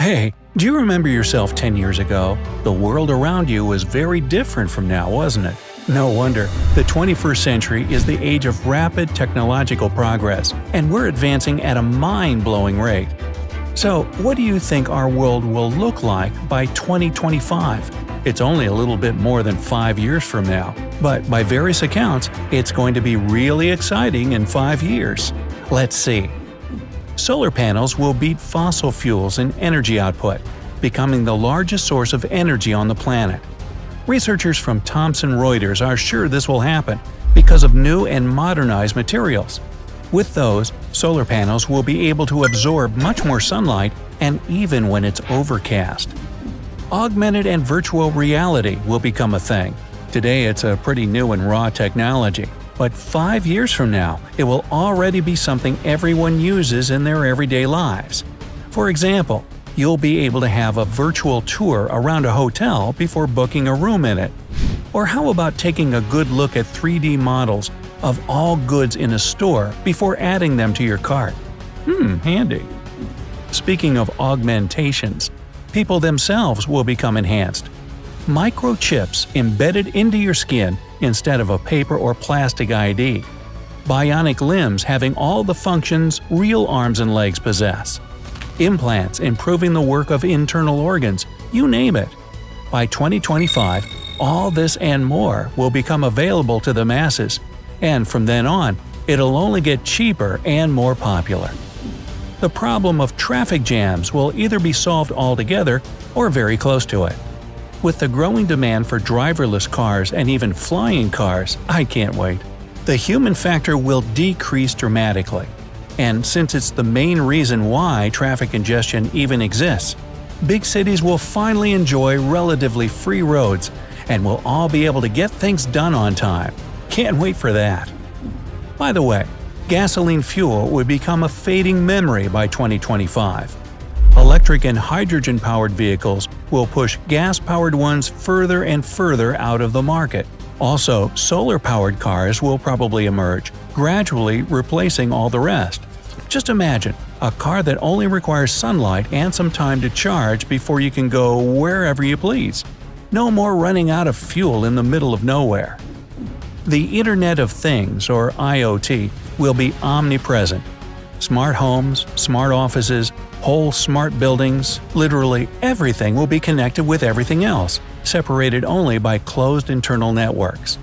Hey, do you remember yourself 10 years ago? The world around you was very different from now, wasn't it? No wonder. The 21st century is the age of rapid technological progress, and we're advancing at a mind-blowing rate. So, what do you think our world will look like by 2025? It's only a little bit more than 5 years from now, but by various accounts, it's going to be really exciting in 5 years. Let's see. Solar panels will beat fossil fuels in energy output, becoming the largest source of energy on the planet. Researchers from Thomson Reuters are sure this will happen because of new and modernized materials. With those, solar panels will be able to absorb much more sunlight, and even when it's overcast. Augmented and virtual reality will become a thing. Today it's a pretty new and raw technology, but 5 years from now, it will already be something everyone uses in their everyday lives. For example, you'll be able to have a virtual tour around a hotel before booking a room in it. Or how about taking a good look at 3D models of all goods in a store before adding them to your cart? Handy. Speaking of augmentations, people themselves will become enhanced. Microchips embedded into your skin instead of a paper or plastic ID. Bionic limbs having all the functions real arms and legs possess. Implants improving the work of internal organs, you name it. By 2025, all this and more will become available to the masses, and from then on, it'll only get cheaper and more popular. The problem of traffic jams will either be solved altogether or very close to it. With the growing demand for driverless cars and even flying cars, I can't wait. The human factor will decrease dramatically. And since it's the main reason why traffic congestion even exists, big cities will finally enjoy relatively free roads and we'll all be able to get things done on time. Can't wait for that. By the way, gasoline fuel will become a fading memory by 2025. Electric and hydrogen-powered vehicles will push gas-powered ones further and further out of the market. Also, solar-powered cars will probably emerge, gradually replacing all the rest. Just imagine, a car that only requires sunlight and some time to charge before you can go wherever you please. No more running out of fuel in the middle of nowhere. The Internet of Things, or IoT, will be omnipresent. Smart homes, smart offices, whole smart buildings, literally everything will be connected with everything else, separated only by closed internal networks.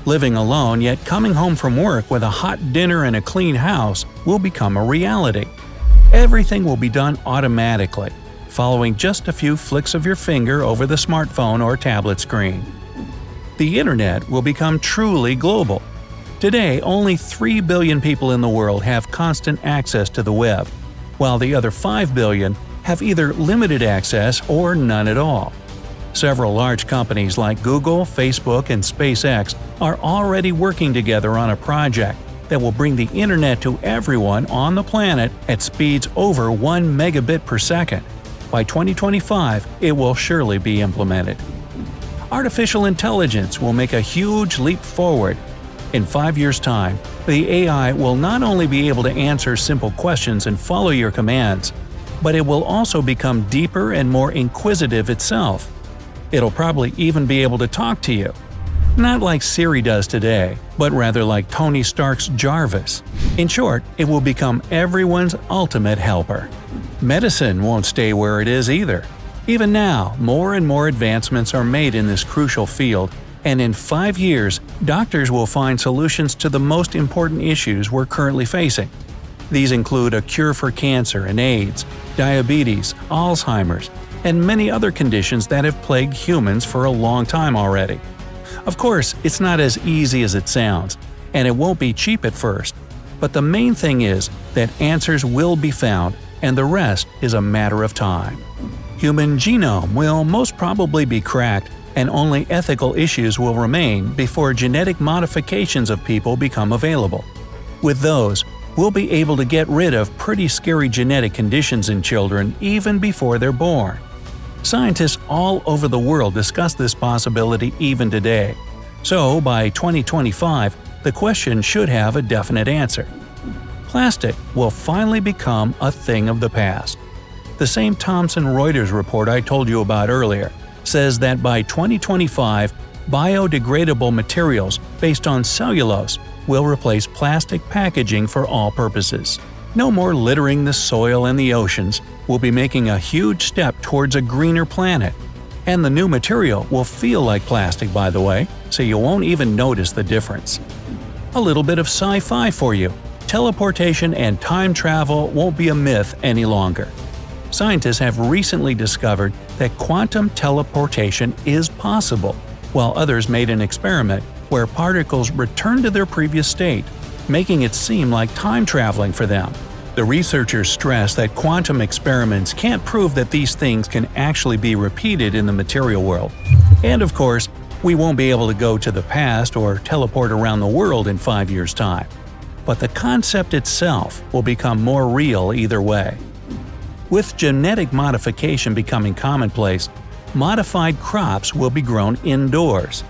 Living alone yet coming home from work with a hot dinner and a clean house will become a reality. Everything will be done automatically, following just a few flicks of your finger over the smartphone or tablet screen. The Internet will become truly global. Today, only 3 billion people in the world have constant access to the web, while the other 5 billion have either limited access or none at all. Several large companies like Google, Facebook, and SpaceX are already working together on a project that will bring the Internet to everyone on the planet at speeds over 1 megabit per second. By 2025, it will surely be implemented. Artificial intelligence will make a huge leap forward. In 5 years' time, the AI will not only be able to answer simple questions and follow your commands, but it will also become deeper and more inquisitive itself. It'll probably even be able to talk to you. Not like Siri does today, but rather like Tony Stark's Jarvis. In short, it will become everyone's ultimate helper. Medicine won't stay where it is either. Even now, more and more advancements are made in this crucial field, and in 5 years, doctors will find solutions to the most important issues we're currently facing. These include a cure for cancer and AIDS, diabetes, Alzheimer's, and many other conditions that have plagued humans for a long time already. Of course, it's not as easy as it sounds, and it won't be cheap at first. But the main thing is that answers will be found, and the rest is a matter of time. Human genome will most probably be cracked, and only ethical issues will remain before genetic modifications of people become available. With those, we'll be able to get rid of pretty scary genetic conditions in children even before they're born. Scientists all over the world discuss this possibility even today. So, by 2025, the question should have a definite answer. Plastic will finally become a thing of the past. The same Thomson Reuters report I told you about earlier says that by 2025, biodegradable materials based on cellulose will replace plastic packaging for all purposes. No more littering the soil and the oceans. We'll be making a huge step towards a greener planet. And the new material will feel like plastic, by the way, so you won't even notice the difference. A little bit of sci-fi for you. Teleportation and time travel won't be a myth any longer. Scientists have recently discovered that quantum teleportation is possible, while others made an experiment where particles return to their previous state, making it seem like time traveling for them. The researchers stress that quantum experiments can't prove that these things can actually be repeated in the material world. And of course, we won't be able to go to the past or teleport around the world in 5 years' time. But the concept itself will become more real either way. With genetic modification becoming commonplace, modified crops will be grown indoors.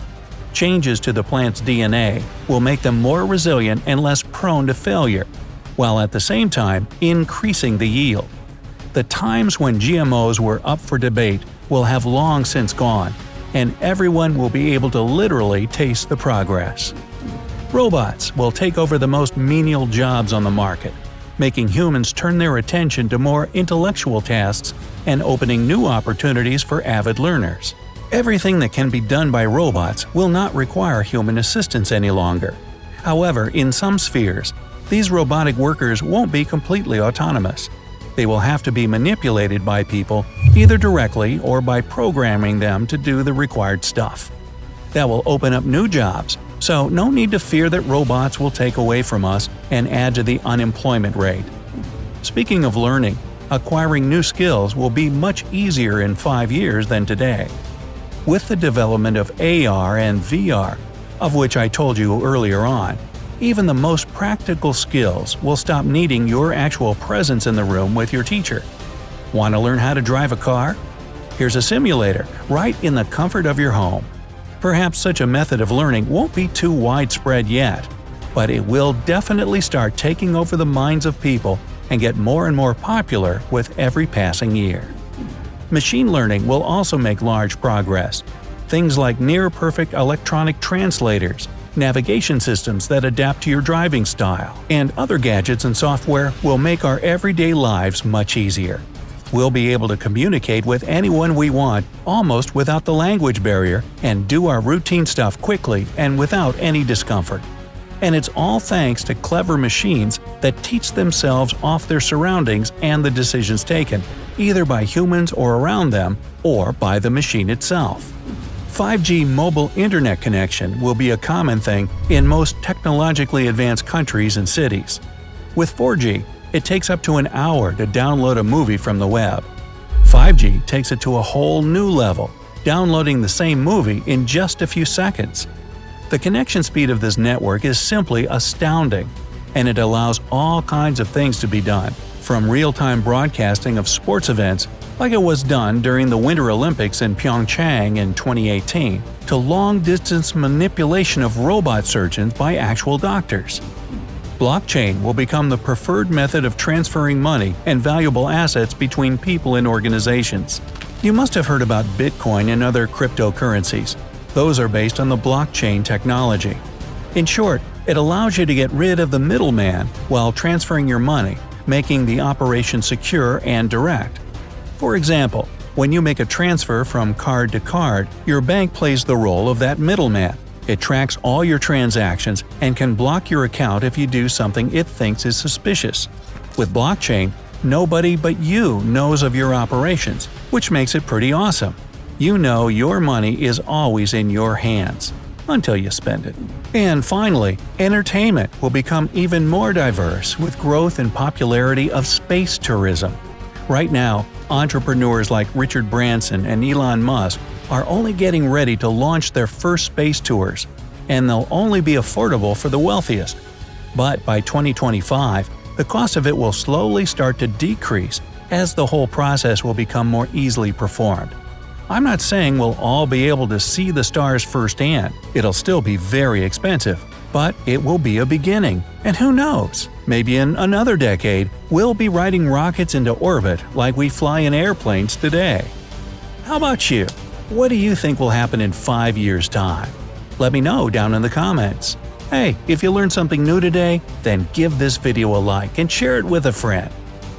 Changes to the plant's DNA will make them more resilient and less prone to failure, while at the same time increasing the yield. The times when GMOs were up for debate will have long since gone, and everyone will be able to literally taste the progress. Robots will take over the most menial jobs on the market, making humans turn their attention to more intellectual tasks and opening new opportunities for avid learners. Everything that can be done by robots will not require human assistance any longer. However, in some spheres, these robotic workers won't be completely autonomous. They will have to be manipulated by people either directly or by programming them to do the required stuff. That will open up new jobs, so no need to fear that robots will take away from us and add to the unemployment rate. Speaking of learning, acquiring new skills will be much easier in 5 years than today. With the development of AR and VR, of which I told you earlier on, even the most practical skills will stop needing your actual presence in the room with your teacher. Want to learn how to drive a car? Here's a simulator, right in the comfort of your home. Perhaps such a method of learning won't be too widespread yet, but it will definitely start taking over the minds of people and get more and more popular with every passing year. Machine learning will also make large progress. Things like near-perfect electronic translators, navigation systems that adapt to your driving style, and other gadgets and software will make our everyday lives much easier. We'll be able to communicate with anyone we want almost without the language barrier and do our routine stuff quickly and without any discomfort. And it's all thanks to clever machines that teach themselves off their surroundings and the decisions taken, either by humans or around them, or by the machine itself. 5G mobile internet connection will be a common thing in most technologically advanced countries and cities. With 4G, it takes up to an hour to download a movie from the web. 5G takes it to a whole new level, downloading the same movie in just a few seconds. The connection speed of this network is simply astounding, and it allows all kinds of things to be done, from real-time broadcasting of sports events like it was done during the Winter Olympics in Pyeongchang in 2018, to long-distance manipulation of robot surgeons by actual doctors. Blockchain will become the preferred method of transferring money and valuable assets between people and organizations. You must have heard about Bitcoin and other cryptocurrencies. Those are based on the blockchain technology. In short, it allows you to get rid of the middleman while transferring your money, making the operation secure and direct. For example, when you make a transfer from card to card, your bank plays the role of that middleman. It tracks all your transactions and can block your account if you do something it thinks is suspicious. With blockchain, nobody but you knows of your operations, which makes it pretty awesome. You know your money is always in your hands, until you spend it. And finally, entertainment will become even more diverse with growth and popularity of space tourism. Right now, entrepreneurs like Richard Branson and Elon Musk are only getting ready to launch their first space tours, and they'll only be affordable for the wealthiest. But by 2025, the cost of it will slowly start to decrease as the whole process will become more easily performed. I'm not saying we'll all be able to see the stars firsthand, it'll still be very expensive, But it will be a beginning, and who knows, maybe in another decade, we'll be riding rockets into orbit like we fly in airplanes today. How about you? What do you think will happen in 5 years' time? Let me know down in the comments. Hey, if you learned something new today, then give this video a like and share it with a friend.